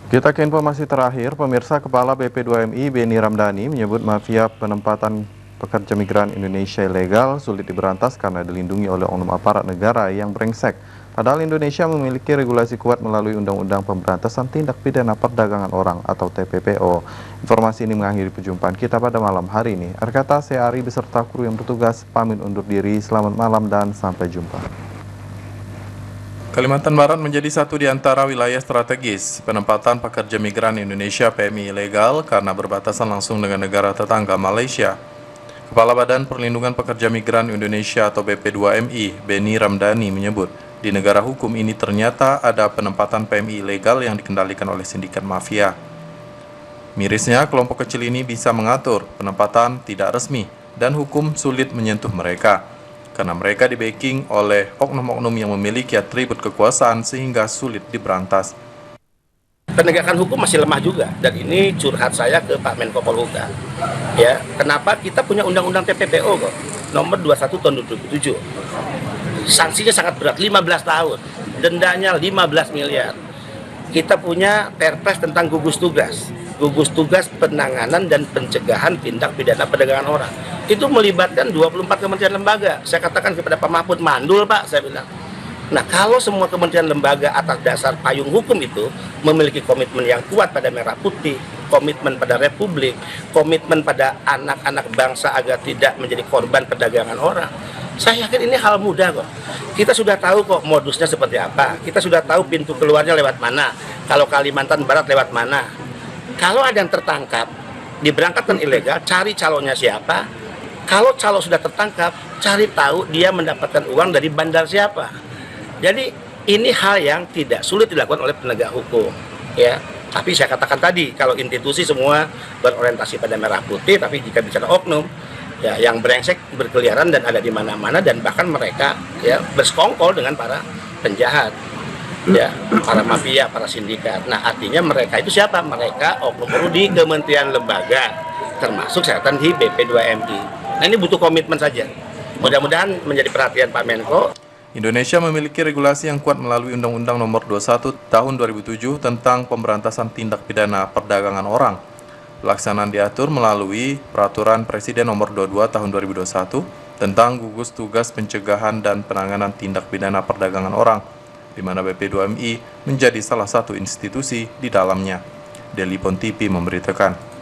Kita ke informasi terakhir, pemirsa. Kepala BP2MI Beni Ramdhani menyebut mafia penempatan pekerja migran Indonesia ilegal sulit diberantas karena dilindungi oleh oknum aparat negara yang brengsek. Padahal Indonesia memiliki regulasi kuat melalui Undang-Undang Pemberantasan Tindak Pidana Perdagangan Orang atau TPPO. Informasi ini mengakhiri perjumpaan kita pada malam hari ini. Arkata Seari beserta kru yang bertugas pamit undur diri. Selamat malam dan sampai jumpa. Kalimantan Barat menjadi satu di antara wilayah strategis penempatan pekerja migran Indonesia PMI ilegal karena berbatasan langsung dengan negara tetangga Malaysia. Kepala Badan Perlindungan Pekerja Migran Indonesia atau BP2MI, Beni Ramdhani menyebut, di negara hukum ini ternyata ada penempatan PMI ilegal yang dikendalikan oleh sindikat mafia. Mirisnya, kelompok kecil ini bisa mengatur penempatan tidak resmi dan hukum sulit menyentuh mereka, karena mereka di-backing oleh oknum-oknum yang memiliki atribut kekuasaan sehingga sulit diberantas. Penegakan hukum masih lemah juga, dan ini curhat saya ke Pak Menko Polhukam. Ya, kenapa kita punya undang-undang TPPO kok, nomor 21 tahun 2007. Sanksinya sangat berat, 15 tahun, dendanya 15 miliar. Kita punya Perpres tentang gugus tugas penanganan dan pencegahan tindak pidana perdagangan orang. Itu melibatkan 24 kementerian lembaga. Saya katakan kepada Pak Mahfud, mandul Pak, saya bilang. Nah, kalau semua kementerian lembaga atas dasar payung hukum itu memiliki komitmen yang kuat pada merah putih, komitmen pada republik, komitmen pada anak-anak bangsa agar tidak menjadi korban perdagangan orang, saya yakin ini hal mudah kok. Kita sudah tahu kok modusnya seperti apa. Kita sudah tahu pintu keluarnya lewat mana. Kalau Kalimantan Barat lewat mana. Kalau ada yang tertangkap, diberangkatkan ilegal, cari calonnya siapa. Kalau calon sudah tertangkap, cari tahu dia mendapatkan uang dari bandar siapa. Jadi ini hal yang tidak sulit dilakukan oleh penegak hukum, ya. Tapi saya katakan tadi, kalau institusi semua berorientasi pada merah putih, tapi jika bicara oknum, ya yang brengsek berkeliaran dan ada di mana-mana, dan bahkan mereka ya bersekongkol dengan para penjahat, ya, para mafia, para sindikat. Nah, artinya mereka itu siapa? Mereka oknum di kementerian lembaga, termasuk saya katakan di BP2MI. Nah, ini butuh komitmen saja. Mudah-mudahan menjadi perhatian Pak Menko. Indonesia memiliki regulasi yang kuat melalui Undang-Undang Nomor 21 Tahun 2007 tentang Pemberantasan Tindak Pidana Perdagangan Orang. Pelaksanaan diatur melalui Peraturan Presiden Nomor 22 Tahun 2021 tentang gugus tugas pencegahan dan penanganan tindak pidana perdagangan orang, di mana BP2MI menjadi salah satu institusi di dalamnya. Deli Pontipi memberitakan.